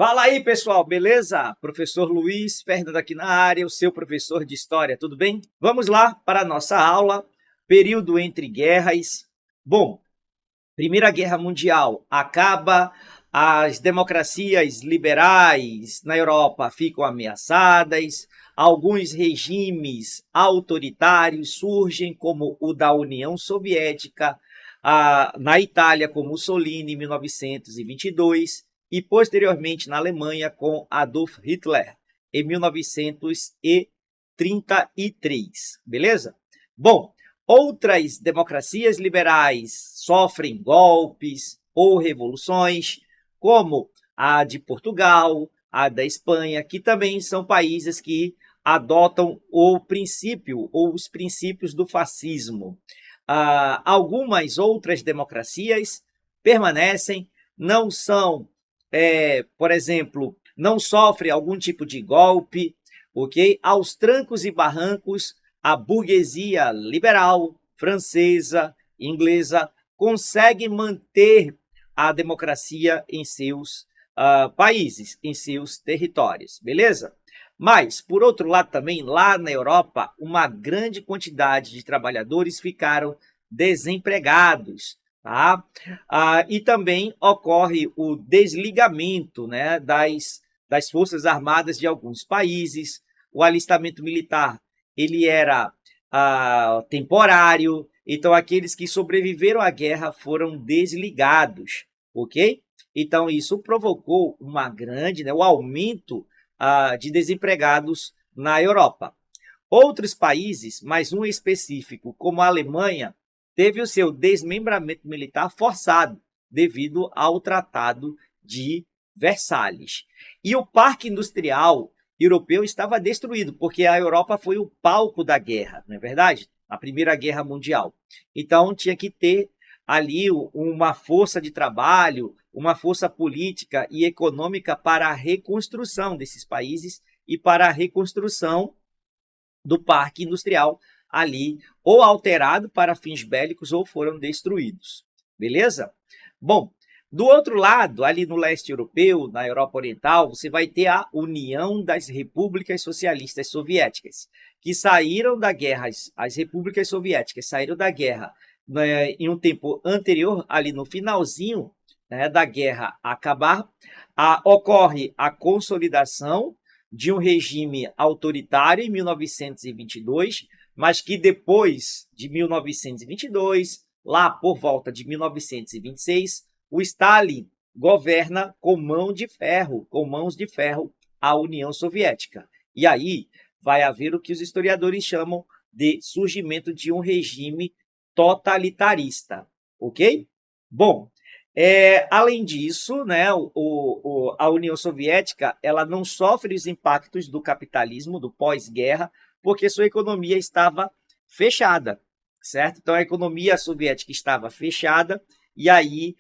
Fala aí, pessoal, beleza? Professor Luiz Fernando aqui na área, o seu professor de História, tudo bem? Vamos lá para a nossa aula, período entre guerras. Bom, Primeira Guerra Mundial acaba, as democracias liberais na Europa ficam ameaçadas, alguns regimes autoritários surgem, como o da União Soviética, na Itália com Mussolini em 1922 e posteriormente na Alemanha com Adolf Hitler em 1933, beleza? Bom, outras democracias liberais sofrem golpes ou revoluções, como a de Portugal, a da Espanha, que também são países que adotam o princípio ou os princípios do fascismo. Algumas outras democracias permanecem, não são, por exemplo, não sofrem algum tipo de golpe, ok? Aos trancos e barrancos, a burguesia liberal, francesa, inglesa, consegue manter a democracia em seus países, em seus territórios, beleza? Mas, por outro lado também, lá na Europa, uma grande quantidade de trabalhadores ficaram desempregados, tá? E também ocorre o desligamento, né, das Forças Armadas de alguns países, o alistamento militar ele era temporário, então aqueles que sobreviveram à guerra foram desligados, ok? Então isso provocou uma grande, o aumento de desempregados na Europa. Outros países, mas um específico, como a Alemanha, teve o seu desmembramento militar forçado devido ao Tratado de Versalhes. E o parque industrial europeu estava destruído, porque a Europa foi o palco da guerra, não é verdade? A Primeira Guerra Mundial. Então, tinha que ter ali uma força de trabalho, uma força política e econômica para a reconstrução desses países e para a reconstrução do parque industrial ali, ou alterado para fins bélicos ou foram destruídos. Beleza? Bom, do outro lado, ali no leste europeu, na Europa Oriental, você vai ter a União das Repúblicas Socialistas Soviéticas, que saíram da guerra, as repúblicas soviéticas saíram da guerra, né, em um tempo anterior, ali no finalzinho, né, da guerra acabar, ocorre a consolidação de um regime autoritário em 1922, mas que depois de 1922, lá por volta de 1926, o Stalin governa com mãos de ferro a União Soviética. E aí vai haver o que os historiadores chamam de surgimento de um regime totalitarista, ok? Bom, além disso, né, a União Soviética ela não sofre os impactos do capitalismo, do pós-guerra, porque sua economia estava fechada, certo? Então, a economia soviética estava fechada e aí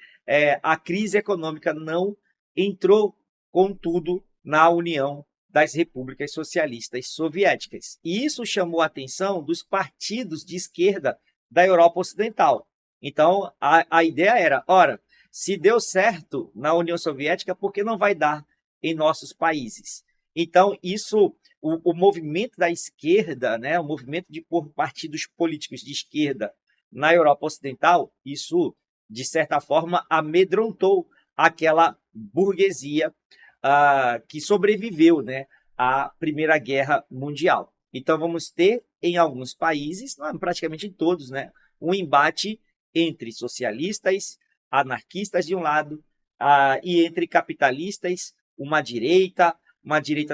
a crise econômica não entrou com tudo na União das Repúblicas Socialistas Soviéticas. E isso chamou a atenção dos partidos de esquerda da Europa Ocidental. Então, a ideia era, ora, se deu certo na União Soviética, por que não vai dar em nossos países? Então, isso, o movimento da esquerda, né, o movimento de pôr partidos políticos de esquerda na Europa Ocidental, isso, de certa forma, amedrontou aquela burguesia que sobreviveu, né, à Primeira Guerra Mundial. Então, vamos ter, em alguns países, praticamente em todos, né, um embate entre socialistas, anarquistas de um lado, e entre capitalistas, uma direita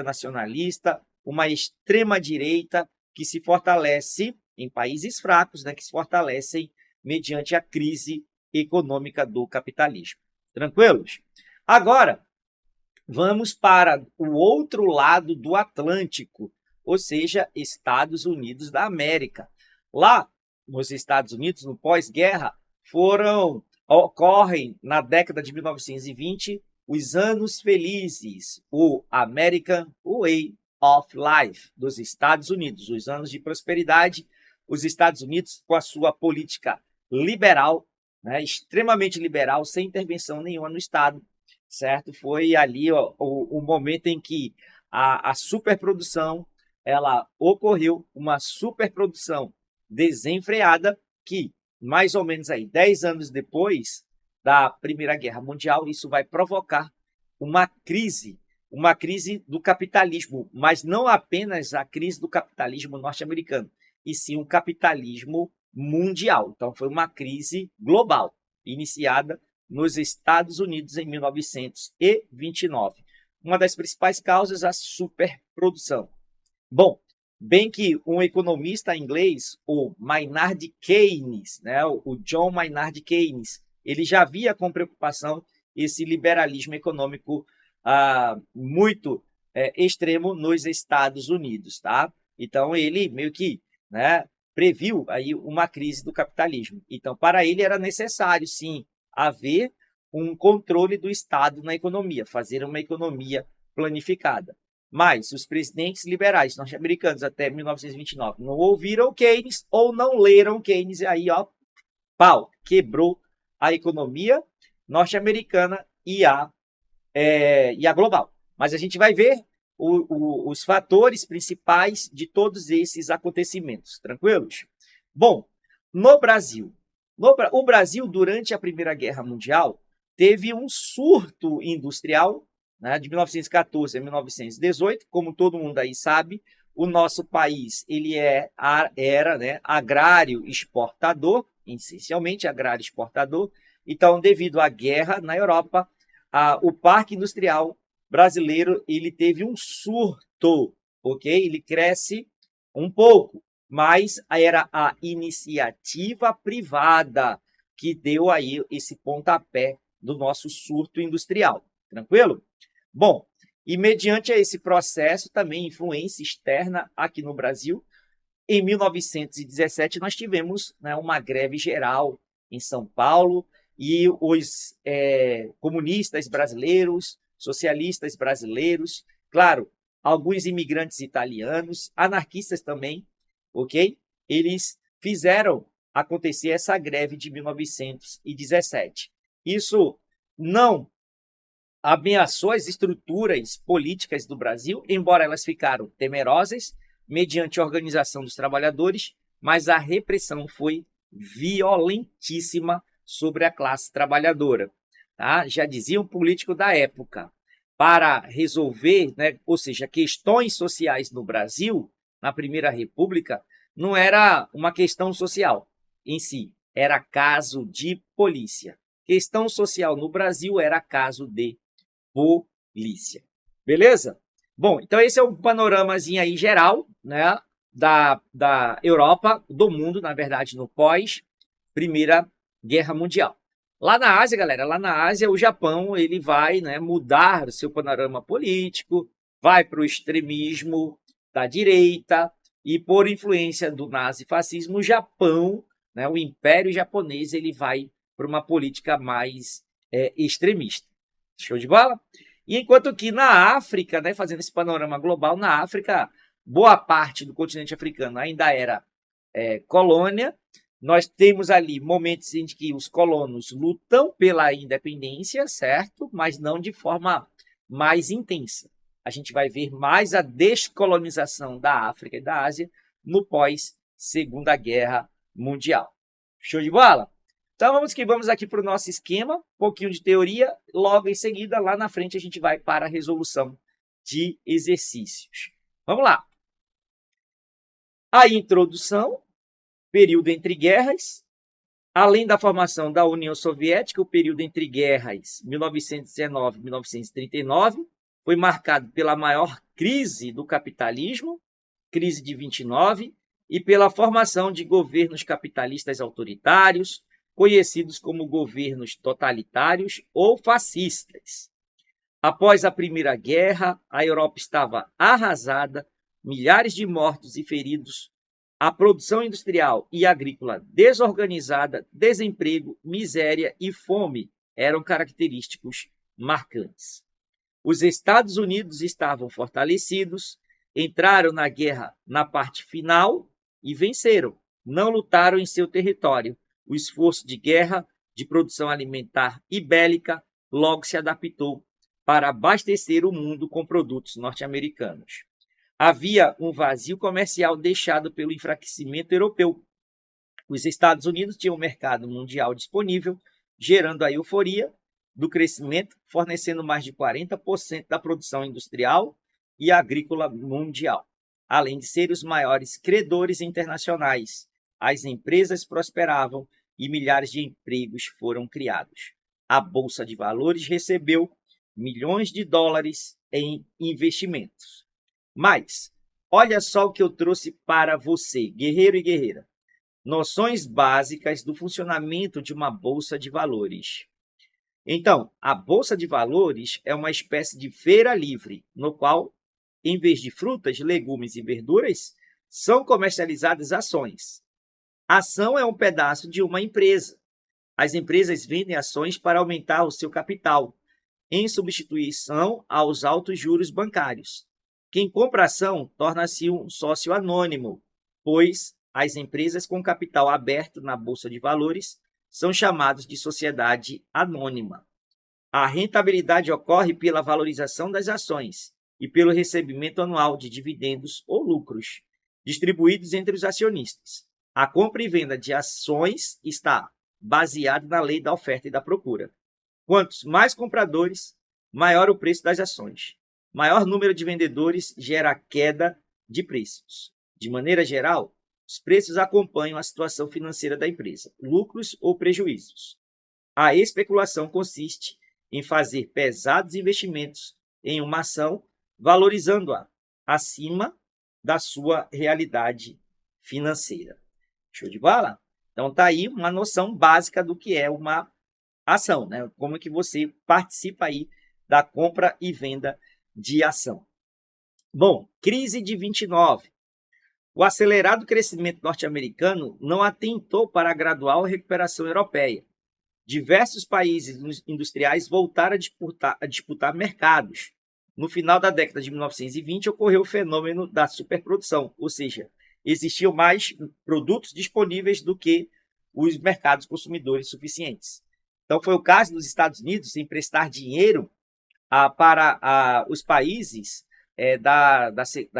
nacionalista, uma extrema-direita que se fortalece em países fracos, né, que se fortalecem mediante a crise econômica do capitalismo. Tranquilos? Agora, vamos para o outro lado do Atlântico, ou seja, Estados Unidos da América. Lá, nos Estados Unidos, no pós-guerra, ocorrem na década de 1920 os anos felizes, o American Way of Life dos Estados Unidos, os anos de prosperidade, os Estados Unidos com a sua política liberal, né, extremamente liberal, sem intervenção nenhuma no Estado, certo? Foi ali ó, o momento em que a superprodução ela ocorreu, uma superprodução desenfreada que, mais ou menos aí, 10 anos depois da Primeira Guerra Mundial, isso vai provocar uma crise do capitalismo, mas não apenas a crise do capitalismo norte-americano, e sim um capitalismo mundial. Então, foi uma crise global, iniciada nos Estados Unidos em 1929. Uma das principais causas, a superprodução. Bom, bem que um economista inglês, o Maynard Keynes, né, o John Maynard Keynes, ele já via com preocupação esse liberalismo econômico muito extremo nos Estados Unidos, tá? Então ele meio que, né, previu aí uma crise do capitalismo. Então para ele era necessário sim haver um controle do Estado na economia, fazer uma economia planificada. Mas os presidentes liberais norte-americanos até 1929 não ouviram Keynes ou não leram Keynes e aí, ó, pau, quebrou a economia norte-americana e a global. Mas a gente vai ver os fatores principais de todos esses acontecimentos, tranquilos? Bom, no Brasil, o Brasil, durante a Primeira Guerra Mundial, teve um surto industrial, né, de 1914 a 1918, como todo mundo aí sabe, o nosso país ele era, né, agrário exportador, essencialmente agrário exportador. Então, devido à guerra na Europa, o parque industrial brasileiro ele teve um surto, ok? Ele cresce um pouco, mas era a iniciativa privada que deu aí esse pontapé do nosso surto industrial, tranquilo? Bom, e mediante esse processo também influência externa aqui no Brasil, em 1917 nós tivemos, né, uma greve geral em São Paulo e os comunistas brasileiros, socialistas brasileiros, claro, alguns imigrantes italianos, anarquistas também, ok? Eles fizeram acontecer essa greve de 1917. Isso não ameaçou as estruturas políticas do Brasil, embora elas ficaram temerosas, mediante a organização dos trabalhadores, mas a repressão foi violentíssima sobre a classe trabalhadora. Tá? Já dizia um político da época, para resolver, né, ou seja, questões sociais no Brasil, na Primeira República, não era uma questão social em si, era caso de polícia. Questão social no Brasil era caso de polícia. Beleza? Bom, então esse é um panoramazinho aí geral, né, da Europa, do mundo, na verdade, no pós-Primeira Guerra Mundial. Lá na Ásia, galera, lá na Ásia, o Japão ele vai, né, mudar o seu panorama político, vai para o extremismo da direita e por influência do nazifascismo, o Japão, né, o Império Japonês, ele vai para uma política mais extremista. Show de bola? E enquanto que na África, né, fazendo esse panorama global, na África, boa parte do continente africano ainda era colônia. Nós temos ali momentos em que os colonos lutam pela independência, certo? Mas não de forma mais intensa. A gente vai ver mais a descolonização da África e da Ásia no pós-Segunda Guerra Mundial. Show de bola? Então vamos aqui para o nosso esquema, um pouquinho de teoria, logo em seguida, lá na frente, a gente vai para a resolução de exercícios. Vamos lá. A introdução, período entre guerras, além da formação da União Soviética, o período entre guerras 1919-1939 foi marcado pela maior crise do capitalismo, crise de 29, e pela formação de governos capitalistas autoritários, conhecidos como governos totalitários ou fascistas. Após a Primeira Guerra, a Europa estava arrasada, milhares de mortos e feridos, a produção industrial e agrícola desorganizada, desemprego, miséria e fome eram característicos marcantes. Os Estados Unidos estavam fortalecidos, entraram na guerra na parte final e venceram. Não lutaram em seu território. O esforço de guerra, de produção alimentar e bélica logo se adaptou para abastecer o mundo com produtos norte-americanos. Havia um vazio comercial deixado pelo enfraquecimento europeu. Os Estados Unidos tinham um mercado mundial disponível, gerando a euforia do crescimento, fornecendo mais de 40% da produção industrial e agrícola mundial, além de ser os maiores credores internacionais. As empresas prosperavam e milhares de empregos foram criados. A Bolsa de Valores recebeu milhões de dólares em investimentos. Mas, olha só o que eu trouxe para você, guerreiro e guerreira. Noções básicas do funcionamento de uma bolsa de valores. Então, a bolsa de valores é uma espécie de feira livre, no qual, em vez de frutas, legumes e verduras, são comercializadas ações. A ação é um pedaço de uma empresa. As empresas vendem ações para aumentar o seu capital, em substituição aos altos juros bancários. Quem compra ação torna-se um sócio anônimo, pois as empresas com capital aberto na Bolsa de Valores são chamados de sociedade anônima. A rentabilidade ocorre pela valorização das ações e pelo recebimento anual de dividendos ou lucros, distribuídos entre os acionistas. A compra e venda de ações está baseada na lei da oferta e da procura. Quantos mais compradores, maior o preço das ações. Maior número de vendedores gera queda de preços. De maneira geral, os preços acompanham a situação financeira da empresa, lucros ou prejuízos. A especulação consiste em fazer pesados investimentos em uma ação, valorizando-a acima da sua realidade financeira. Show de bola? Então está aí uma noção básica do que é uma ação, né? Como que você participa aí da compra e venda de ação. Bom, crise de 29. O acelerado crescimento norte-americano não atentou para a gradual recuperação europeia. Diversos países industriais voltaram a disputar mercados. No final da década de 1920, ocorreu o fenômeno da superprodução, ou seja, existiam mais produtos disponíveis do que os mercados consumidores suficientes. Então, foi o caso dos Estados Unidos em prestar dinheiro para os países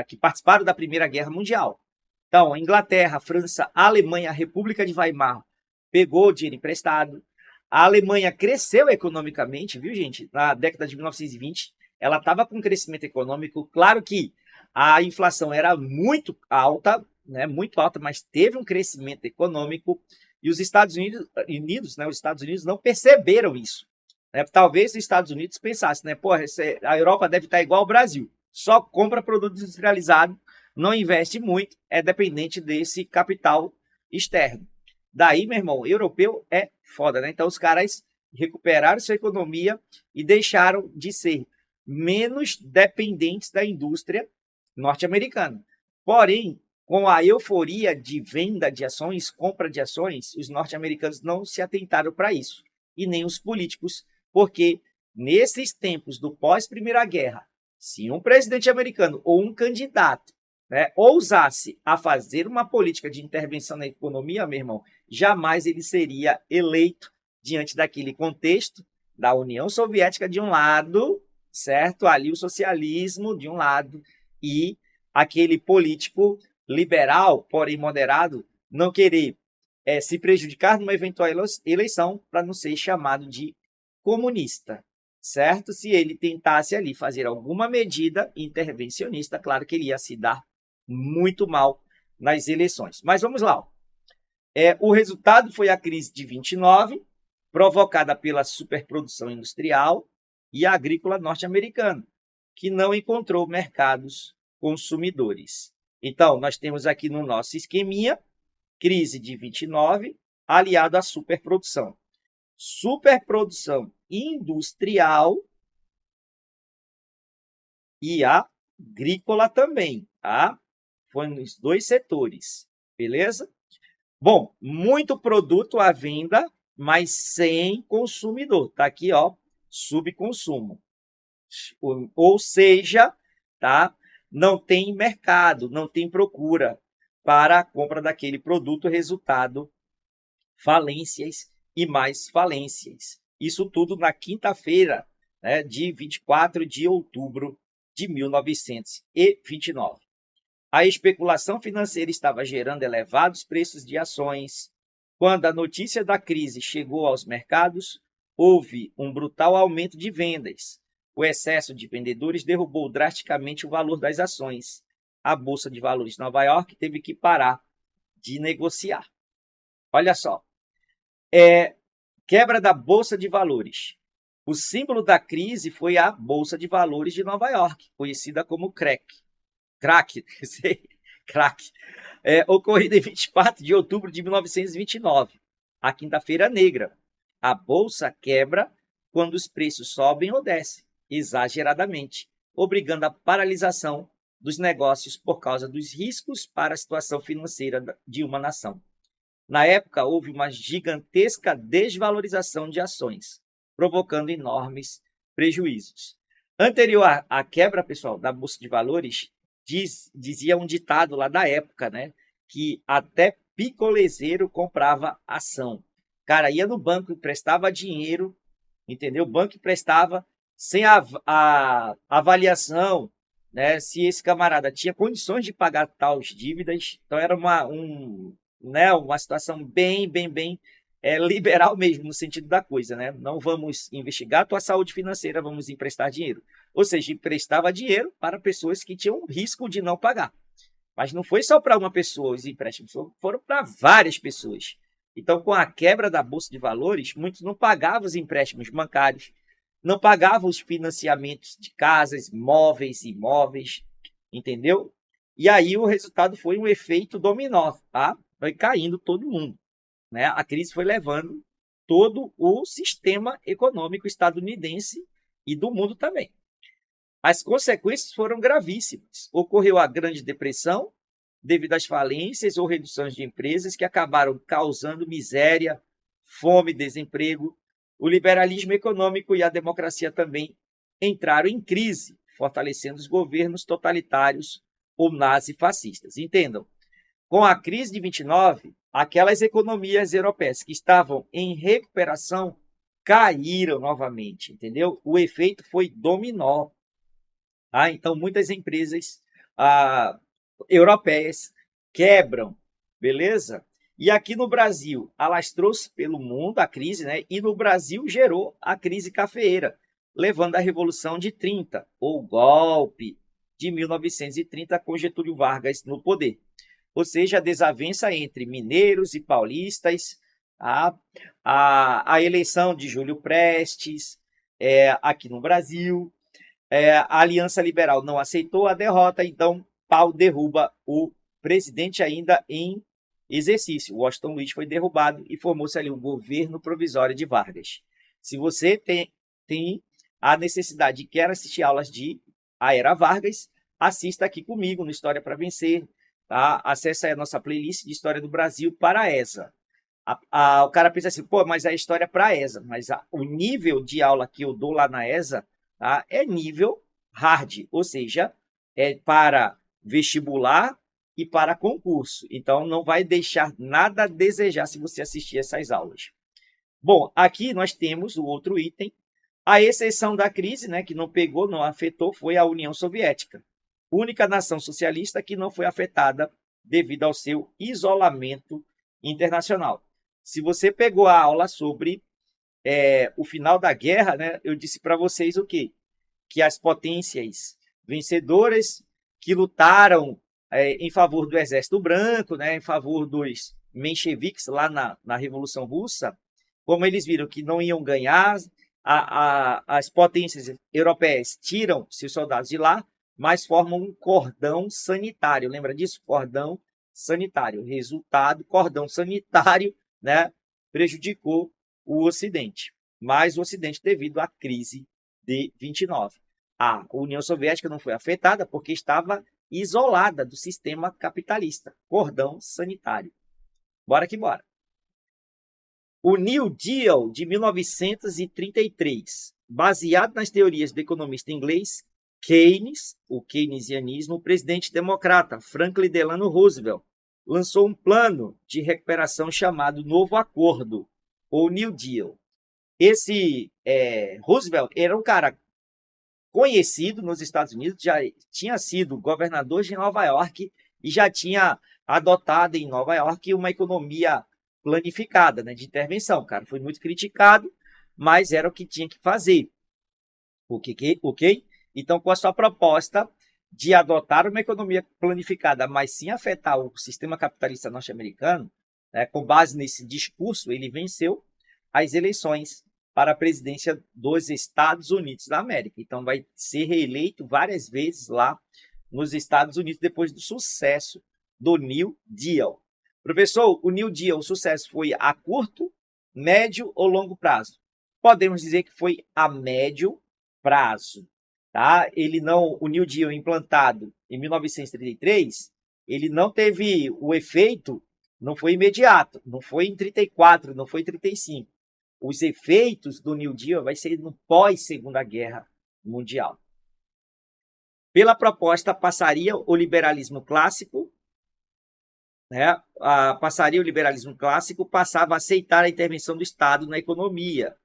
que participaram da Primeira Guerra Mundial. Então, a Inglaterra, a França, a Alemanha, a República de Weimar pegou dinheiro emprestado. A Alemanha cresceu economicamente, viu, gente? Na década de 1920, ela estava com crescimento econômico. Claro que a inflação era muito alta, né? Muito alta, mas teve um crescimento econômico. E os Estados Unidos, os Estados Unidos não perceberam isso. Né? Talvez os Estados Unidos pensassem, né? Pô, a Europa deve estar igual ao Brasil, só compra produto industrializado, não investe muito, é dependente desse capital externo. Daí, meu irmão, europeu é foda, né? Então os caras recuperaram sua economia e deixaram de ser menos dependentes da indústria norte-americana. Porém, com a euforia de venda de ações, compra de ações, os norte-americanos não se atentaram para isso, e nem os políticos, porque nesses tempos do pós-Primeira Guerra, se um presidente americano ou um candidato, né, ousasse a fazer uma política de intervenção na economia, meu irmão, jamais ele seria eleito diante daquele contexto da União Soviética de um lado, certo? Ali o socialismo de um lado e aquele político liberal, porém moderado, não querer se prejudicar numa eventual eleição para não ser chamado de comunista, certo? Se ele tentasse ali fazer alguma medida intervencionista, claro que ele ia se dar muito mal nas eleições. Mas vamos lá. O resultado foi a crise de 29, provocada pela superprodução industrial e agrícola norte-americana, que não encontrou mercados consumidores. Então, nós temos aqui no nosso esqueminha, crise de 29, aliado à superprodução. Superprodução industrial e agrícola também, tá? Foi nos dois setores, beleza? Bom, muito produto à venda, mas sem consumidor. Tá aqui, ó, subconsumo. Ou seja, tá? Não tem mercado, não tem procura para a compra daquele produto, resultado, falências e mais falências. Isso tudo na quinta-feira, né, de 24 de outubro de 1929. A especulação financeira estava gerando elevados preços de ações. Quando a notícia da crise chegou aos mercados, houve um brutal aumento de vendas. O excesso de vendedores derrubou drasticamente o valor das ações. A Bolsa de Valores de Nova York teve que parar de negociar. Olha só, quebra da Bolsa de Valores. O símbolo da crise foi a Bolsa de Valores de Nova York, conhecida como crack, ocorrida em 24 de outubro de 1929, a quinta-feira negra. A bolsa quebra quando os preços sobem ou descem, exageradamente, obrigando a paralisação dos negócios por causa dos riscos para a situação financeira de uma nação. Na época, houve uma gigantesca desvalorização de ações, provocando enormes prejuízos. Anterior à quebra, pessoal, da Bolsa de Valores, dizia um ditado lá da época, né? Que até picolezeiro comprava ação. Cara, ia no banco, emprestava dinheiro, entendeu? O banco emprestava sem a avaliação, né? Se esse camarada tinha condições de pagar tais dívidas. Então era uma situação bem liberal mesmo, no sentido da coisa, né? Não vamos investigar a tua saúde financeira, vamos emprestar dinheiro. Ou seja, emprestava dinheiro para pessoas que tinham risco de não pagar. Mas não foi só para uma pessoa os empréstimos, foram para várias pessoas. Então, com a quebra da Bolsa de Valores, muitos não pagavam os empréstimos bancários, não pagavam os financiamentos de casas, móveis, imóveis, entendeu? E aí o resultado foi um efeito dominó, tá? Foi caindo todo mundo, né? A crise foi levando todo o sistema econômico estadunidense e do mundo também. As consequências foram gravíssimas. Ocorreu a Grande Depressão, devido às falências ou reduções de empresas que acabaram causando miséria, fome, desemprego. O liberalismo econômico e a democracia também entraram em crise, fortalecendo os governos totalitários ou nazifascistas. Entendam, com a crise de 29, aquelas economias europeias que estavam em recuperação caíram novamente, entendeu? O efeito foi dominó. Então, muitas empresas europeias quebram, beleza? E aqui no Brasil, alastrou-se pelo mundo a crise, né? E no Brasil gerou a crise cafeeira, levando à Revolução de 30, ou golpe de 1930, com Getúlio Vargas no poder. Ou seja, a desavença entre mineiros e paulistas, a eleição de Júlio Prestes aqui no Brasil. A Aliança Liberal não aceitou a derrota, então Pau derruba o presidente ainda em exercício. Washington Luiz foi derrubado e formou-se ali um governo provisório de Vargas. Se você tem a necessidade e quer assistir aulas de A Era Vargas, assista aqui comigo no História para Vencer. Tá? Acesse aí a nossa playlist de História do Brasil para a ESA. O cara pensa assim, pô, mas é história para a ESA. Mas o nível de aula que eu dou lá na ESA, tá? É nível hard, ou seja, é para vestibular e para concurso. Então, não vai deixar nada a desejar se você assistir essas aulas. Bom, aqui nós temos o outro item. A exceção da crise, né, que não pegou, não afetou, foi a União Soviética. Única nação socialista que não foi afetada devido ao seu isolamento internacional. Se você pegou a aula sobre o final da guerra, né, eu disse para vocês o quê? Que as potências vencedoras que lutaram em favor do Exército Branco, né, em favor dos mencheviques lá na Revolução Russa, como eles viram que não iam ganhar, as potências europeias tiram seus soldados de lá, mas formam um cordão sanitário. Lembra disso? Cordão sanitário. Resultado, cordão sanitário, né, prejudicou o Ocidente. Mas o Ocidente devido à crise de 29. A União Soviética não foi afetada porque estava isolada do sistema capitalista. Cordão sanitário. Bora que bora. O New Deal de 1933, baseado nas teorias do economista inglês Keynes, o keynesianismo, o presidente democrata Franklin Delano Roosevelt lançou um plano de recuperação chamado Novo Acordo, ou New Deal. Esse Roosevelt era um cara conhecido nos Estados Unidos, já tinha sido governador de Nova York e já tinha adotado em Nova York uma economia planificada, né, de intervenção. Cara, foi muito criticado, mas era o que tinha que fazer. Ok? Então, com a sua proposta de adotar uma economia planificada, mas sem afetar o sistema capitalista norte-americano, né, com base nesse discurso, ele venceu as eleições para a presidência dos Estados Unidos da América. Então, vai ser reeleito várias vezes lá nos Estados Unidos depois do sucesso do New Deal. Professor, o New Deal, o sucesso foi a curto, médio ou longo prazo? Podemos dizer que foi a médio prazo, tá? O New Deal implantado em 1933, ele não teve o efeito, não foi imediato, não foi em 34, não foi em 35. Os efeitos do New Deal vai ser no pós-Segunda Guerra Mundial. Pela proposta, passaria o liberalismo clássico, né? Passava a aceitar a intervenção do Estado na economia,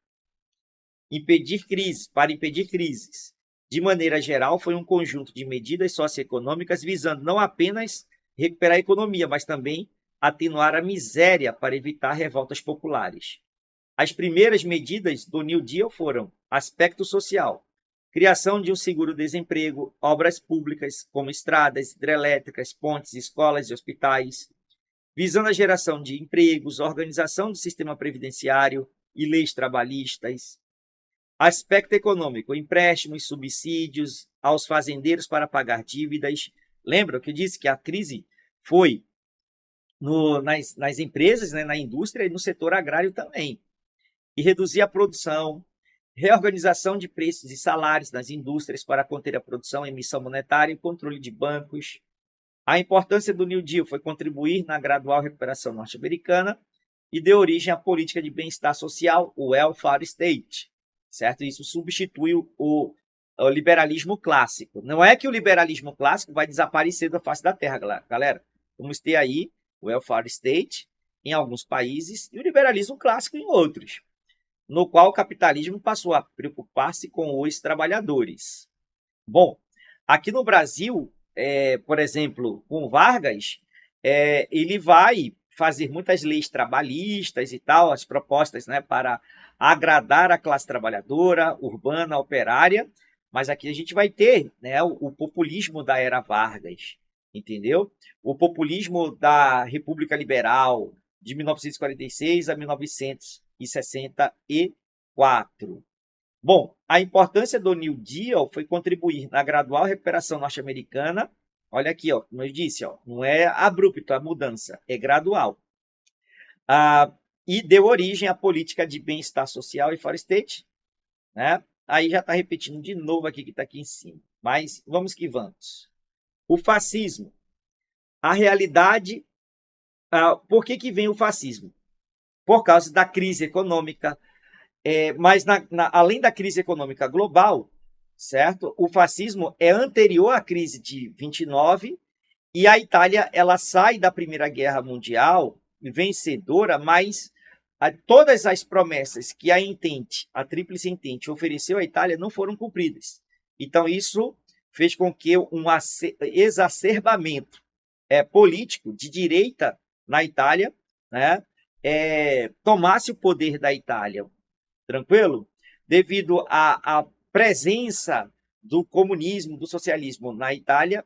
para impedir crises. De maneira geral, foi um conjunto de medidas socioeconômicas visando não apenas recuperar a economia, mas também atenuar a miséria para evitar revoltas populares. As primeiras medidas do New Deal foram aspecto social, criação de um seguro-desemprego, obras públicas como estradas, hidrelétricas, pontes, escolas e hospitais, visando a geração de empregos, organização do sistema previdenciário e leis trabalhistas. Aspecto econômico, empréstimos, subsídios aos fazendeiros para pagar dívidas. Lembra que eu disse que a crise foi nas empresas, né, na indústria e no setor agrário também. E reduzir a produção, reorganização de preços e salários nas indústrias para conter a produção, emissão monetária e controle de bancos. A importância do New Deal foi contribuir na gradual recuperação norte-americana e deu origem à política de bem-estar social, o welfare state, certo? Isso substitui o liberalismo clássico. Não é que o liberalismo clássico vai desaparecer da face da terra, galera. Vamos ter aí o welfare state em alguns países e o liberalismo clássico em outros, no qual o capitalismo passou a preocupar-se com os trabalhadores. Bom, aqui no Brasil, por exemplo, com Vargas, ele vai fazer muitas leis trabalhistas e tal, as propostas, né, para agradar a classe trabalhadora, urbana, operária, mas aqui a gente vai ter, né, o populismo da era Vargas, entendeu? O populismo da República Liberal, de 1946 a 1964. Bom, a importância do New Deal foi contribuir na gradual recuperação norte-americana. Olha aqui, ó, como eu disse, ó, não é abrupto a mudança, é gradual. E deu origem à política de bem-estar social e forest state, né? Aí já está repetindo de novo aqui que está aqui em cima. Mas vamos que vamos. O fascismo. A realidade. Por que vem o fascismo? Por causa da crise econômica. Mas além da crise econômica global, certo? O fascismo é anterior à crise de 29 e a Itália ela sai da Primeira Guerra Mundial vencedora, mas todas as promessas que a Tríplice Entente ofereceu à Itália não foram cumpridas. Então isso fez com que um exacerbamento político de direita na Itália, né, tomasse o poder da Itália. Tranquilo? Devido à presença do comunismo, do socialismo na Itália,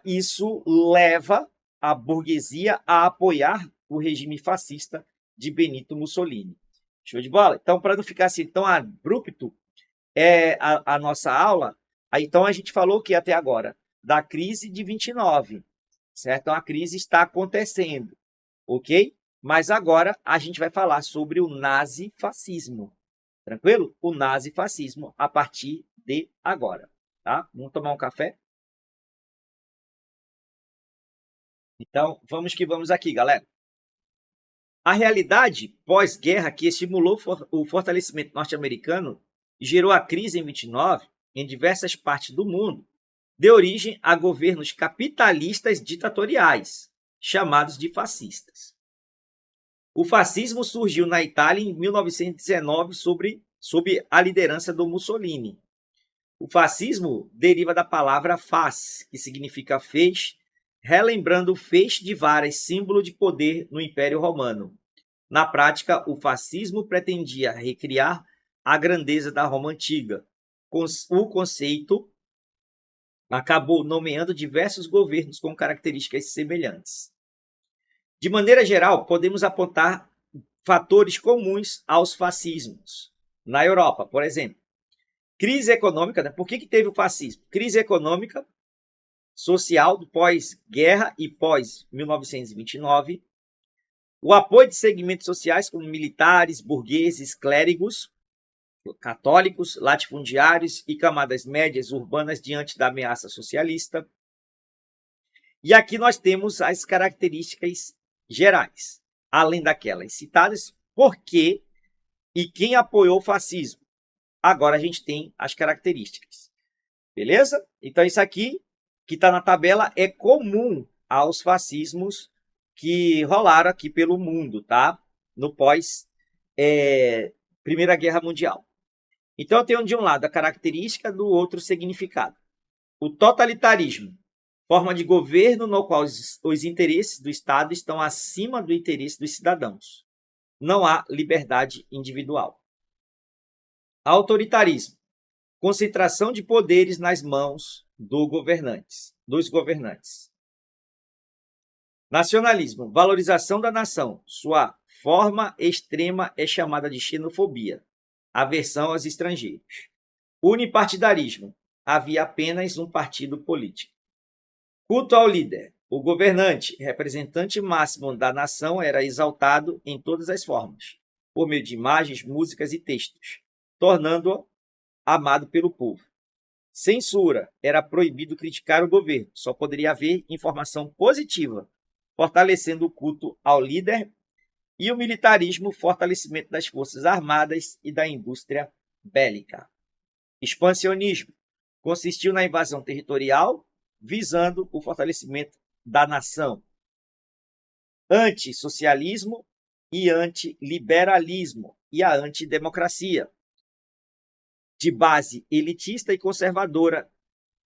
isso leva a burguesia a apoiar o regime fascista de Benito Mussolini. Show de bola? Então, para não ficar assim tão abrupto a nossa aula, então a gente falou que até agora da crise de 29, certo? Então, a crise está acontecendo, ok? Mas agora a gente vai falar sobre o nazifascismo. Tranquilo? O nazifascismo a partir de agora. Tá? Vamos tomar um café? Então, vamos que vamos aqui, galera. A realidade pós-guerra que estimulou o fortalecimento norte-americano e gerou a crise em 29 em diversas partes do mundo, deu origem a governos capitalistas ditatoriais, chamados de fascistas. O fascismo surgiu na Itália em 1919 sob a liderança do Mussolini. O fascismo deriva da palavra faz, que significa fez, relembrando o feixe de varas, símbolo de poder no Império Romano. Na prática, o fascismo pretendia recriar a grandeza da Roma antiga. O conceito acabou nomeando diversos governos com características semelhantes. De maneira geral, podemos apontar fatores comuns aos fascismos. Na Europa, por exemplo, crise econômica, né? Por que teve o fascismo? Crise econômica, social do pós-guerra e pós-1929, o apoio de segmentos sociais como militares, burgueses, clérigos, católicos, latifundiários e camadas médias urbanas diante da ameaça socialista. E aqui nós temos as características gerais, além daquelas citadas, por que e quem apoiou o fascismo. Agora a gente tem as características. Beleza? Então isso aqui, que está na tabela, é comum aos fascismos que rolaram aqui pelo mundo, tá? No pós Primeira Guerra Mundial. Então eu tenho de um lado a característica, do outro o significado. O totalitarismo, forma de governo no qual os interesses do Estado estão acima do interesse dos cidadãos. Não há liberdade individual. Autoritarismo, concentração de poderes nas mãos dos governantes. Nacionalismo, valorização da nação. Sua forma extrema é chamada de xenofobia, aversão aos estrangeiros. Unipartidarismo, havia apenas um partido político. Culto ao líder, o governante, representante máximo da nação, era exaltado em todas as formas, por meio de imagens, músicas e textos, tornando-o amado pelo povo. Censura, era proibido criticar o governo, só poderia haver informação positiva, fortalecendo o culto ao líder, e o militarismo, fortalecimento das forças armadas e da indústria bélica. Expansionismo, consistiu na invasão territorial, visando o fortalecimento da nação. Antissocialismo e antiliberalismo e a antidemocracia. De base elitista e conservadora,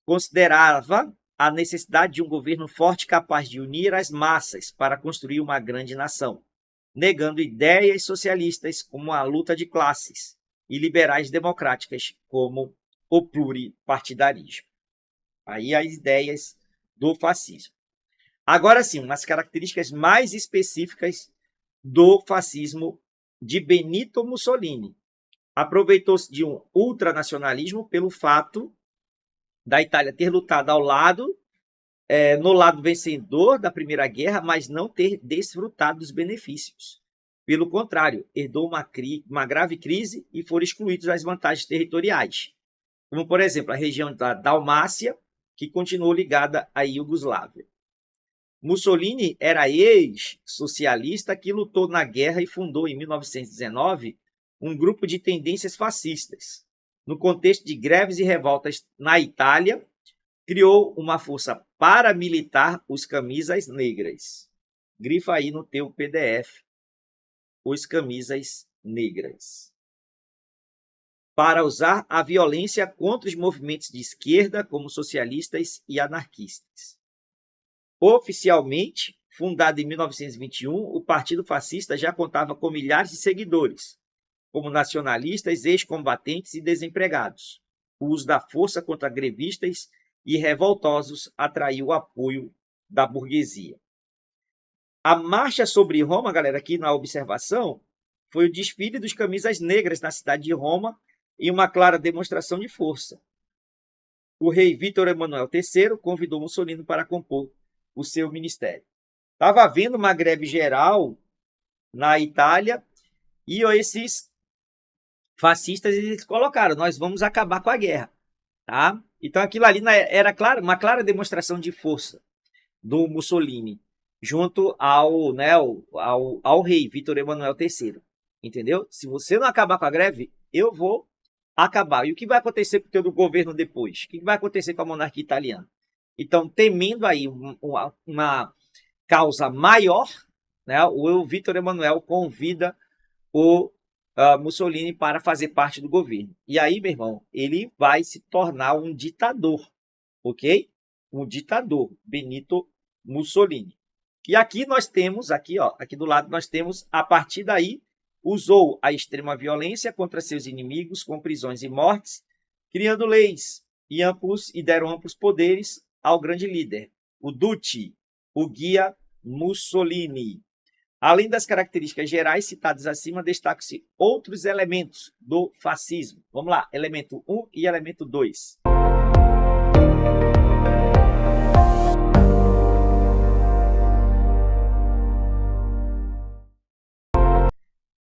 considerava a necessidade de um governo forte capaz de unir as massas para construir uma grande nação, negando ideias socialistas como a luta de classes e liberais democráticas como o pluripartidarismo. Aí as ideias do fascismo. Agora sim, umas características mais específicas do fascismo de Benito Mussolini. Aproveitou-se de um ultranacionalismo pelo fato da Itália ter lutado no lado vencedor da Primeira Guerra, mas não ter desfrutado dos benefícios. Pelo contrário, herdou uma grave crise e foram excluídos das vantagens territoriais, como, por exemplo, a região da Dalmácia, que continuou ligada à Iugoslávia. Mussolini era ex-socialista que lutou na guerra e fundou, em 1919, um grupo de tendências fascistas. No contexto de greves e revoltas na Itália, criou uma força paramilitar, os Camisas Negras. Grifa aí no teu PDF, os Camisas Negras. Para usar a violência contra os movimentos de esquerda, como socialistas e anarquistas. Oficialmente, fundado em 1921, o Partido Fascista já contava com milhares de seguidores, como nacionalistas, ex-combatentes e desempregados. O uso da força contra grevistas e revoltosos atraiu o apoio da burguesia. A marcha sobre Roma, galera, aqui na observação, foi o desfile dos Camisas Negras na cidade de Roma, em uma clara demonstração de força. O rei Vítor Emanuel III convidou Mussolini para compor o seu ministério. Estava havendo uma greve geral na Itália e esses fascistas eles colocaram: nós vamos acabar com a guerra. Tá? Então aquilo ali era uma clara demonstração de força do Mussolini junto ao rei Vítor Emanuel III. Entendeu? Se você não acabar com a greve, eu vou acabar. E o que vai acontecer com o teu governo depois? O que vai acontecer com a monarquia italiana? Então, temendo aí uma causa maior, né, o Vítor Emanuel convida o Mussolini para fazer parte do governo. E aí, meu irmão, ele vai se tornar um ditador, ok? Um ditador, Benito Mussolini. E aqui nós temos, aqui, ó, aqui do lado nós temos, a partir daí, usou a extrema violência contra seus inimigos com prisões e mortes, criando leis e deram amplos poderes ao grande líder, o Duce, o guia Mussolini. Além das características gerais citadas acima, destacam-se outros elementos do fascismo. Vamos lá, elemento 1 e elemento 2.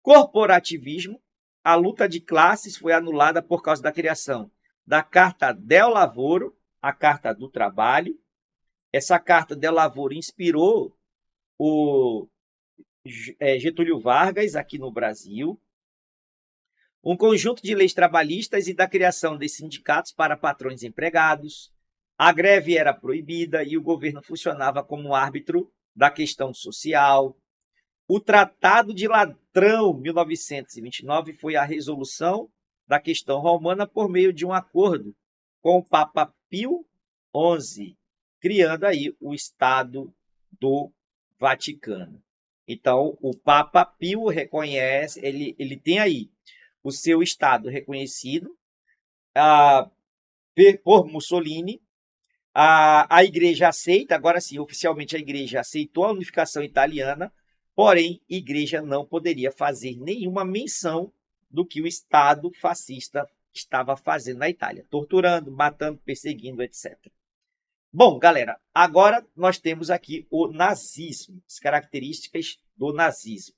Corporativismo. A luta de classes foi anulada por causa da criação da Carta del Lavoro, a Carta do Trabalho. Essa Carta del Lavoro inspirou o Getúlio Vargas aqui no Brasil. Um conjunto de leis trabalhistas e da criação de sindicatos para patrões e empregados. A greve era proibida e o governo funcionava como árbitro da questão social. O Tratado de Latrão, 1929, foi a resolução da questão romana por meio de um acordo com o Papa Pio XI, criando aí o Estado do Vaticano. Então, o Papa Pio reconhece, ele tem aí o seu Estado reconhecido por Mussolini. A Igreja aceita, agora sim, oficialmente a Igreja aceitou a unificação italiana, porém, a Igreja não poderia fazer nenhuma menção do que o Estado fascista estava fazendo na Itália, torturando, matando, perseguindo, etc. Bom, galera, agora nós temos aqui o nazismo, as características do nazismo.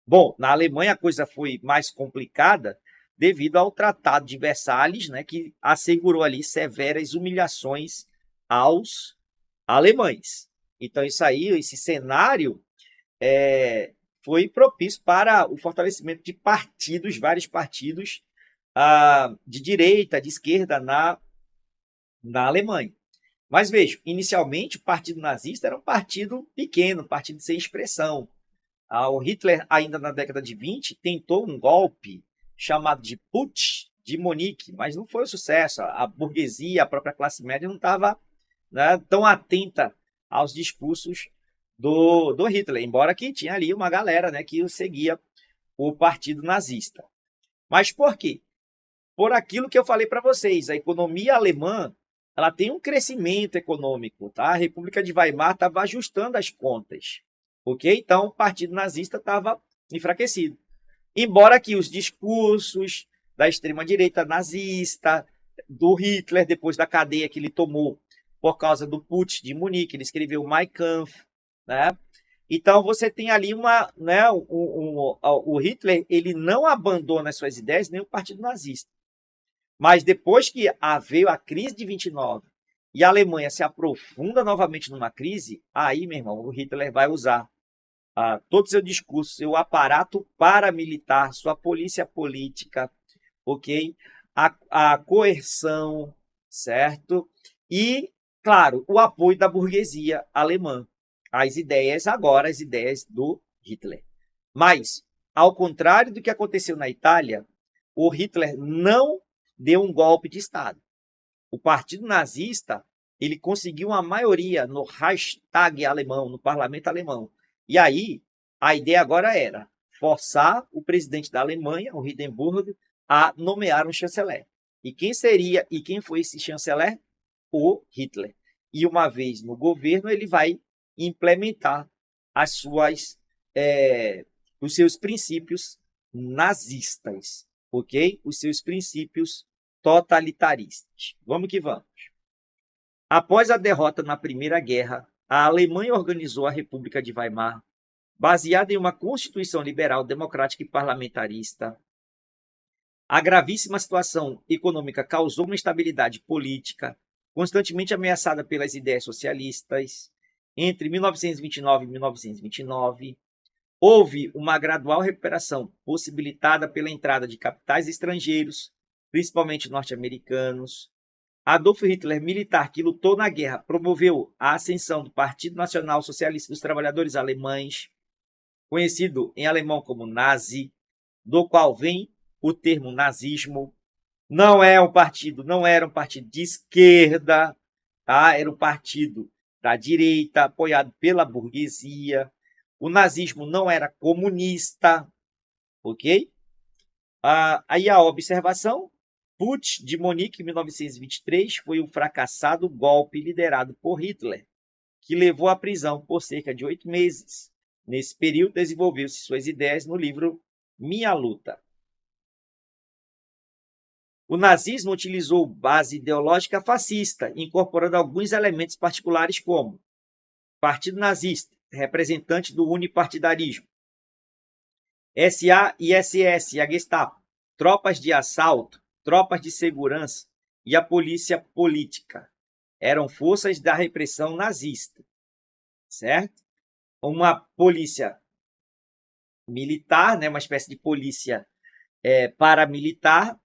Bom, na Alemanha a coisa foi mais complicada devido ao Tratado de Versalhes, né, que assegurou ali severas humilhações aos alemães. Então, isso aí, esse cenário foi propício para o fortalecimento de partidos, vários partidos de direita, de esquerda na Alemanha. Mas veja, inicialmente o Partido Nazista era um partido pequeno, um partido sem expressão. O Hitler, ainda na década de 20, tentou um golpe chamado de Putsch de Munique, mas não foi um sucesso. A burguesia, a própria classe média não estava, né, tão atenta aos discursos do Hitler, embora que tinha ali uma galera, né, que seguia o Partido Nazista. Mas por quê? Por aquilo que eu falei para vocês, a economia alemã ela tem um crescimento econômico, tá? A República de Weimar estava ajustando as contas, ok? Então, o Partido Nazista estava enfraquecido. Embora que os discursos da extrema-direita nazista, do Hitler, depois da cadeia que ele tomou por causa do Putsch de Munique, ele escreveu Mein Kampf, né? Então, você tem ali o Hitler, ele não abandona as suas ideias, nem o Partido Nazista. Mas depois que veio a crise de 29 e a Alemanha se aprofunda novamente numa crise, aí, meu irmão, o Hitler vai usar todo o seu discurso, seu aparato paramilitar, sua polícia política, ok? A coerção, certo? E, claro, o apoio da burguesia alemã. As ideias do Hitler. Mas, ao contrário do que aconteceu na Itália, o Hitler não deu um golpe de Estado. O Partido Nazista ele conseguiu uma maioria no Reichstag alemão, no parlamento alemão. E aí, a ideia agora era forçar o presidente da Alemanha, o Hindenburg, a nomear um chanceler. E quem foi esse chanceler? O Hitler. E uma vez no governo, ele vai implementar os seus princípios nazistas, ok? Os seus princípios totalitaristas. Vamos que vamos. Após a derrota na Primeira Guerra, a Alemanha organizou a República de Weimar, baseada em uma constituição liberal, democrática e parlamentarista. A gravíssima situação econômica causou uma instabilidade política, constantemente ameaçada pelas ideias socialistas. Entre 1929 e 1929, houve uma gradual recuperação, possibilitada pela entrada de capitais estrangeiros, principalmente norte-americanos. Adolf Hitler, militar que lutou na guerra, promoveu a ascensão do Partido Nacional Socialista dos Trabalhadores Alemães. conhecido em alemão como Nazi, do qual vem o termo nazismo. Não era um partido de esquerda, tá? Era um partido da direita, apoiado pela burguesia. O nazismo não era comunista, ok? Aí a observação: Putsch de Munique, 1923, foi um fracassado golpe liderado por Hitler, que levou à prisão por cerca de 8 meses. Nesse período, desenvolveu-se suas ideias no livro Minha Luta. O nazismo utilizou base ideológica fascista, incorporando alguns elementos particulares como Partido Nazista, representante do unipartidarismo, SA e SS e a Gestapo, tropas de assalto, tropas de segurança e a polícia política. Eram forças da repressão nazista, certo? Uma polícia militar, né, uma espécie de polícia paramilitar,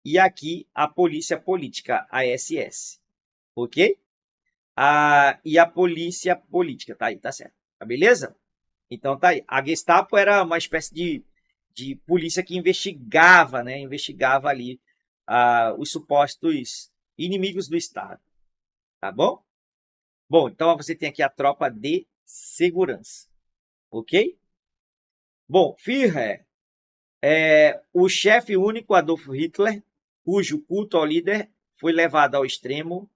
e aqui a polícia política, a SS, ok? E a polícia política, tá aí, tá certo, tá beleza? Então tá aí. A Gestapo era uma espécie de polícia que investigava, né? Investigava ali os supostos inimigos do Estado, tá bom? Bom, então você tem aqui a tropa de segurança, ok? Bom, Führer é o chefe único Adolf Hitler, cujo culto ao líder foi levado ao extremo.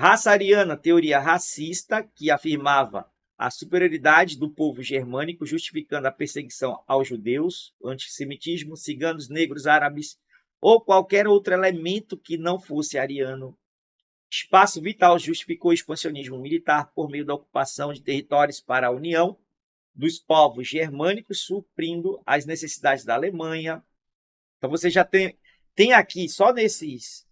Raça ariana, teoria racista que afirmava a superioridade do povo germânico, justificando a perseguição aos judeus, o antissemitismo, ciganos, negros, árabes ou qualquer outro elemento que não fosse ariano. Espaço vital justificou o expansionismo militar por meio da ocupação de territórios para a união dos povos germânicos, suprindo as necessidades da Alemanha. Então você já tem aqui, só nesses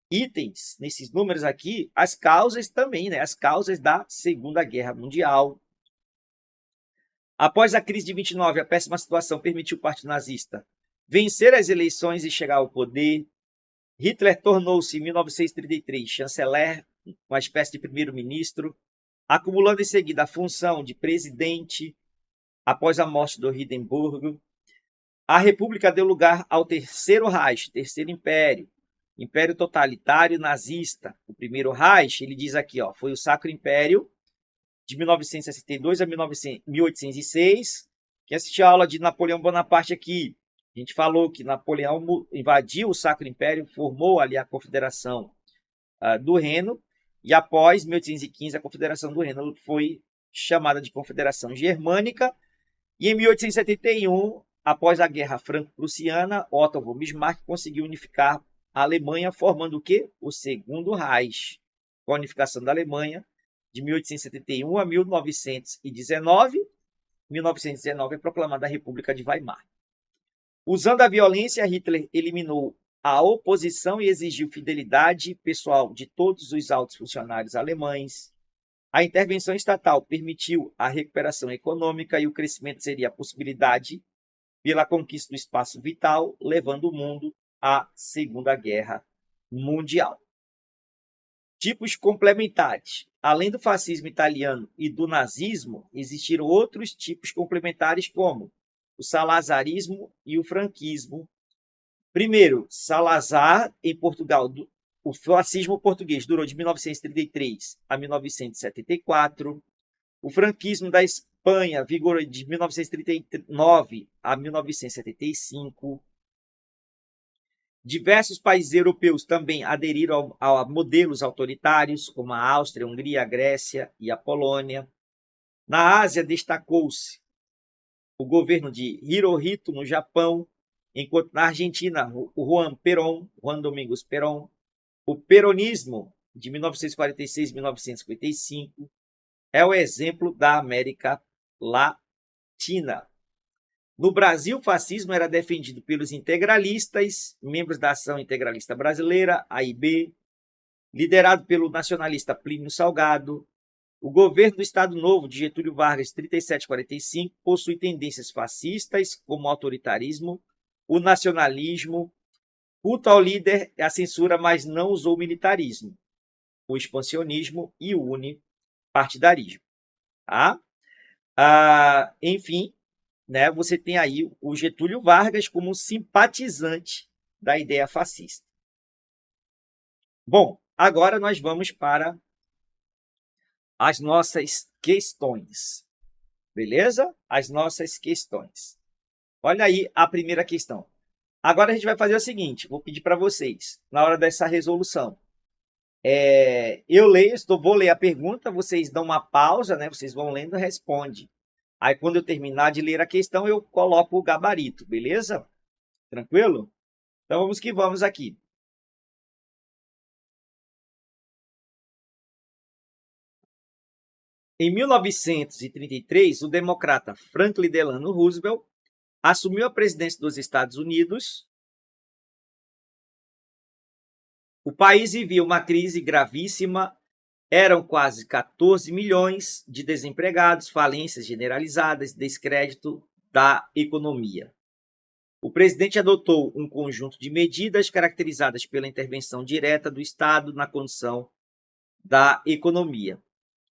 itens, nesses números aqui, as causas também, né? As causas da Segunda Guerra Mundial. Após a crise de 29, a péssima situação permitiu o Partido Nazista vencer as eleições e chegar ao poder. Hitler tornou-se, em 1933, chanceler, uma espécie de primeiro-ministro, acumulando em seguida a função de presidente após a morte do Hindenburg. A República deu lugar ao Terceiro Reich, Terceiro Império, Império Totalitário Nazista. O Primeiro Reich, ele diz aqui, ó, foi o Sacro Império, de 1962 a 1806. Quem assistiu a aula de Napoleão Bonaparte aqui, a gente falou que Napoleão invadiu o Sacro Império, formou ali a Confederação do Reno, e após 1815 a Confederação do Reno foi chamada de Confederação Germânica, e em 1871, após a Guerra Franco-Prussiana, Otto von Bismarck conseguiu unificar a Alemanha, formando o quê? O Segundo Reich. Com a unificação da Alemanha, de 1871 a 1919. 1919 é proclamada a República de Weimar. Usando a violência, Hitler eliminou a oposição e exigiu fidelidade pessoal de todos os altos funcionários alemães. A intervenção estatal permitiu a recuperação econômica e o crescimento seria a possibilidade pela conquista do espaço vital, levando o mundo à Segunda Guerra Mundial. Tipos complementares. Além do fascismo italiano e do nazismo, existiram outros tipos complementares como o salazarismo e o franquismo. Primeiro, Salazar, em Portugal. O fascismo português durou de 1933 a 1974. O franquismo da Espanha vigorou de 1939 a 1975. Diversos países europeus também aderiram a modelos autoritários, como a Áustria, a Hungria, a Grécia e a Polônia. Na Ásia, destacou-se o governo de Hirohito, no Japão, enquanto na Argentina, o Juan Domingos Perón. O peronismo, de 1946 a 1955, é o exemplo da América Latina. No Brasil, o fascismo era defendido pelos integralistas, membros da Ação Integralista Brasileira, AIB, liderado pelo nacionalista Plínio Salgado. O governo do Estado Novo, de Getúlio Vargas, 37 a 45, possui tendências fascistas, como o autoritarismo, o nacionalismo, culto ao líder e a censura, mas não usou o militarismo, o expansionismo e o unipartidarismo. Tá? Enfim, né, você tem aí o Getúlio Vargas como simpatizante da ideia fascista. Bom, agora nós vamos para as nossas questões, beleza? As nossas questões. Olha aí a primeira questão. Agora a gente vai fazer o seguinte, vou pedir para vocês, na hora dessa resolução, eu leio, vou ler a pergunta, vocês dão uma pausa, né? Vocês vão lendo e responde. Aí quando eu terminar de ler a questão, eu coloco o gabarito, beleza? Tranquilo? Então vamos que vamos aqui. Em 1933, o democrata Franklin Delano Roosevelt assumiu a presidência dos Estados Unidos. O país vivia uma crise gravíssima, eram quase 14 milhões de desempregados, falências generalizadas, descrédito da economia. O presidente adotou um conjunto de medidas caracterizadas pela intervenção direta do Estado na condição da economia.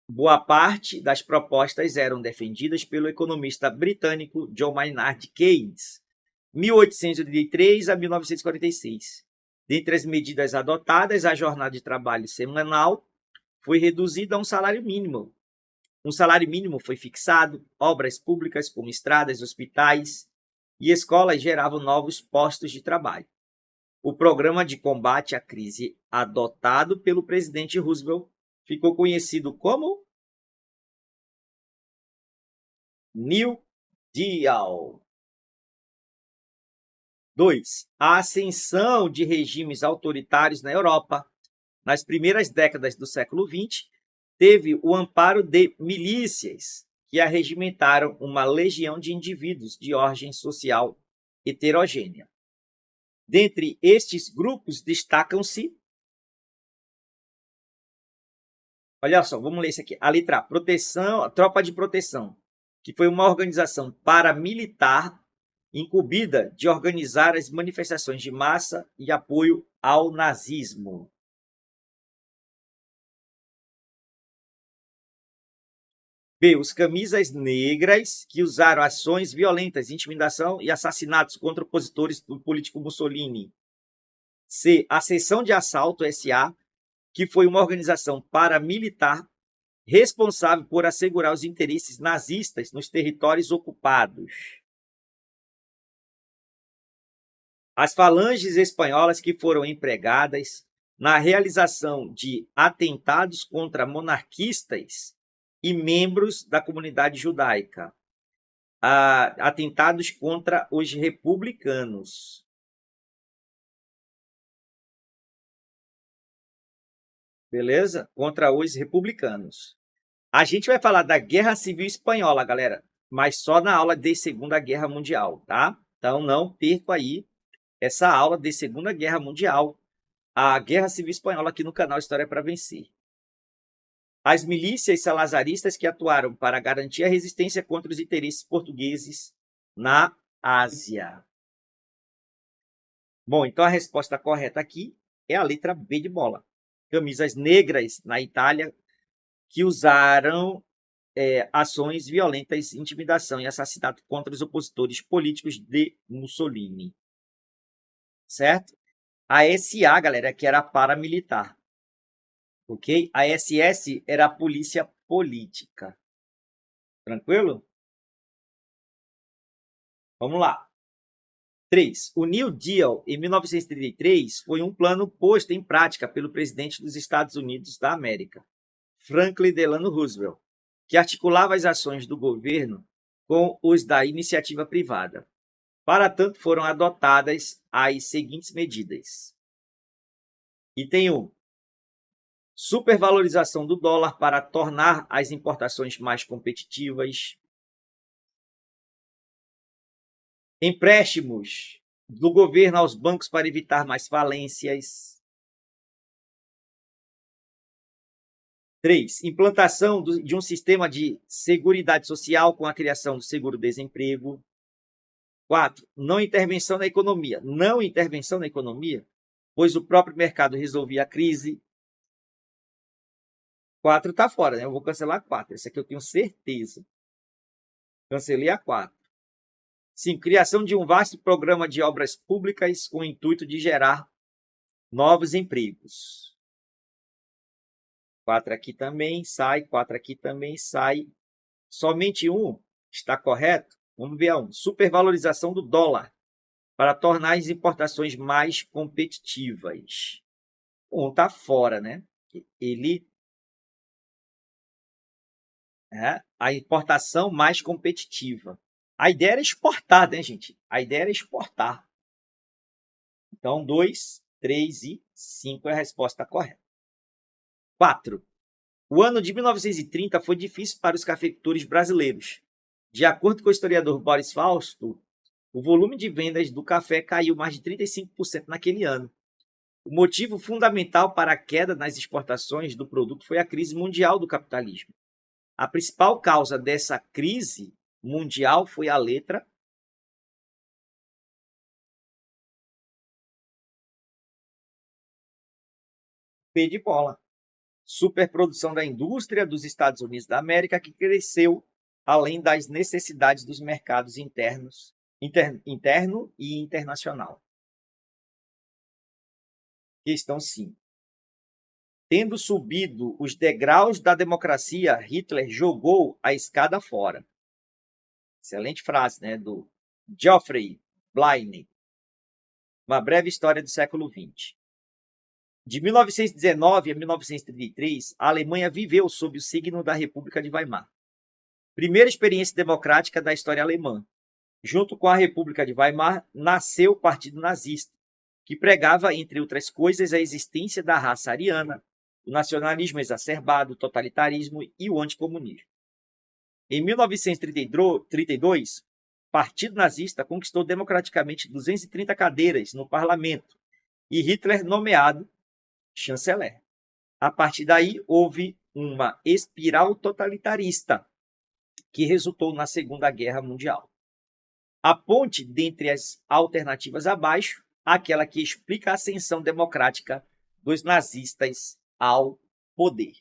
Boa parte das propostas eram defendidas pelo economista britânico John Maynard Keynes, 1883 a 1946. Dentre as medidas adotadas, a jornada de trabalho semanal foi reduzida a um salário mínimo. Um salário mínimo foi fixado, obras públicas como estradas, hospitais e escolas geravam novos postos de trabalho. O programa de combate à crise adotado pelo presidente Roosevelt ficou conhecido como New Deal. 2. A ascensão de regimes autoritários na Europa nas primeiras décadas do século XX teve o amparo de milícias que arregimentaram uma legião de indivíduos de origem social heterogênea. Dentre estes grupos destacam-se, olha só, vamos ler isso aqui. A letra A, proteção, Tropa de Proteção, que foi uma organização paramilitar incumbida de organizar as manifestações de massa e apoio ao nazismo. B. Os camisas negras, que usaram ações violentas, intimidação e assassinatos contra opositores do político Mussolini. C. A Seção de Assalto SA, que foi uma organização paramilitar responsável por assegurar os interesses nazistas nos territórios ocupados. As falanges espanholas que foram empregadas na realização de atentados contra monarquistas e membros da comunidade judaica. Atentados contra os republicanos. Beleza? Contra os republicanos. A gente vai falar da Guerra Civil Espanhola, galera, mas só na aula de Segunda Guerra Mundial, tá? Então não perca aí essa aula de Segunda Guerra Mundial, a Guerra Civil Espanhola aqui no canal História para Vencer. As milícias salazaristas que atuaram para garantir a resistência contra os interesses portugueses na Ásia. Bom, então a resposta correta aqui é a letra B de bola. Camisas negras na Itália que usaram ações violentas, intimidação e assassinato contra os opositores políticos de Mussolini. Certo? A SA, galera, que era paramilitar. Ok? A SS era a polícia política. Tranquilo? Vamos lá. 3. O New Deal, em 1933, foi um plano posto em prática pelo presidente dos Estados Unidos da América, Franklin Delano Roosevelt, que articulava as ações do governo com os da iniciativa privada. Para tanto, foram adotadas as seguintes medidas. Item 1. Supervalorização do dólar para tornar as importações mais competitivas. Empréstimos do governo aos bancos para evitar mais falências. 3. Implantação de um sistema de seguridade social com a criação do seguro-desemprego. 4. Não intervenção na economia. Não intervenção na economia, pois o próprio mercado resolvia a crise. 4 está fora, né? Eu vou cancelar 4. Esse aqui eu tenho certeza. Cancelei a 4. Sim, criação de um vasto programa de obras públicas com o intuito de gerar novos empregos. 4 aqui também sai, 4 aqui também sai. Somente um está correto? Vamos ver a um. Supervalorização do dólar para tornar as importações mais competitivas. Um está fora, né? Ele é a importação mais competitiva. A ideia era exportar, né, gente? A ideia era exportar. Então, 2, 3 e 5 é a resposta correta. 4. O ano de 1930 foi difícil para os cafeicultores brasileiros. De acordo com o historiador Boris Fausto, o volume de vendas do café caiu mais de 35% naquele ano. O motivo fundamental para a queda nas exportações do produto foi a crise mundial do capitalismo. A principal causa dessa crise mundial foi a letra P de bola. Superprodução da indústria dos Estados Unidos da América, que cresceu além das necessidades dos mercados interno e internacional. Questão 5. Tendo subido os degraus da democracia, Hitler jogou a escada fora. Excelente frase, né? Do Geoffrey Blaine. Uma breve história do século XX. De 1919 a 1933, a Alemanha viveu sob o signo da República de Weimar. Primeira experiência democrática da história alemã. Junto com a República de Weimar, nasceu o Partido Nazista, que pregava, entre outras coisas, a existência da raça ariana, o nacionalismo exacerbado, o totalitarismo e o anticomunismo. Em 1932, o Partido Nazista conquistou democraticamente 230 cadeiras no parlamento e Hitler nomeado chanceler. A partir daí, houve uma espiral totalitarista que resultou na Segunda Guerra Mundial. A ponte dentre as alternativas abaixo, aquela que explica a ascensão democrática dos nazistas ao poder.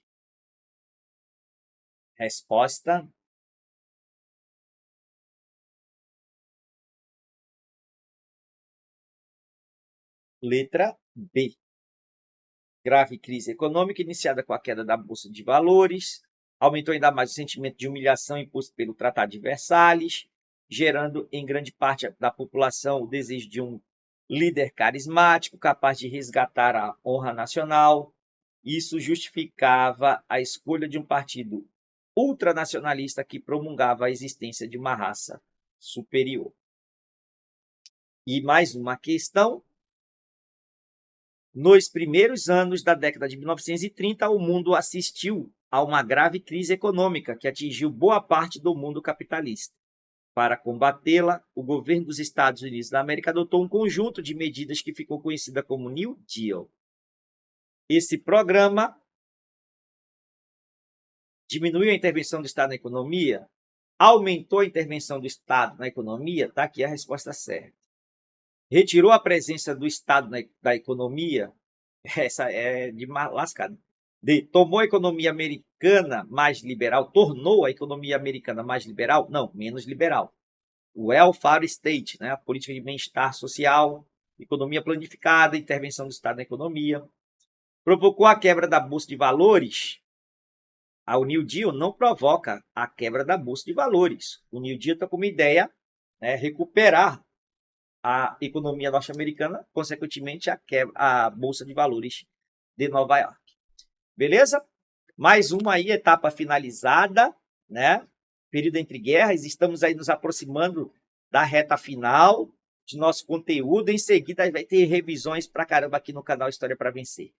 Resposta. Letra B. Grave crise econômica iniciada com a queda da Bolsa de Valores, aumentou ainda mais o sentimento de humilhação imposto pelo Tratado de Versalhes, gerando em grande parte da população o desejo de um líder carismático, capaz de resgatar a honra nacional. Isso justificava a escolha de um partido ultranacionalista que promulgava a existência de uma raça superior. E mais uma questão. Nos primeiros anos da década de 1930, o mundo assistiu a uma grave crise econômica que atingiu boa parte do mundo capitalista. Para combatê-la, o governo dos Estados Unidos da América adotou um conjunto de medidas que ficou conhecida como New Deal. Esse programa diminuiu a intervenção do Estado na economia, aumentou a intervenção do Estado na economia, está aqui a resposta certa. Retirou a presença do Estado da economia, essa é de lascada. Tomou a economia americana mais liberal, tornou a economia americana mais liberal? Não, menos liberal. O welfare state, né? A política de bem-estar social, economia planificada, intervenção do Estado na economia. Provocou a quebra da Bolsa de Valores. O New Deal não provoca a quebra da Bolsa de Valores. O New Deal está como ideia, né, recuperar a economia norte-americana, consequentemente a Bolsa de Valores de Nova York. Beleza? Mais uma aí, etapa finalizada, né? Período entre guerras, estamos aí nos aproximando da reta final de nosso conteúdo. Em seguida, vai ter revisões pra caramba aqui no canal História para Vencer.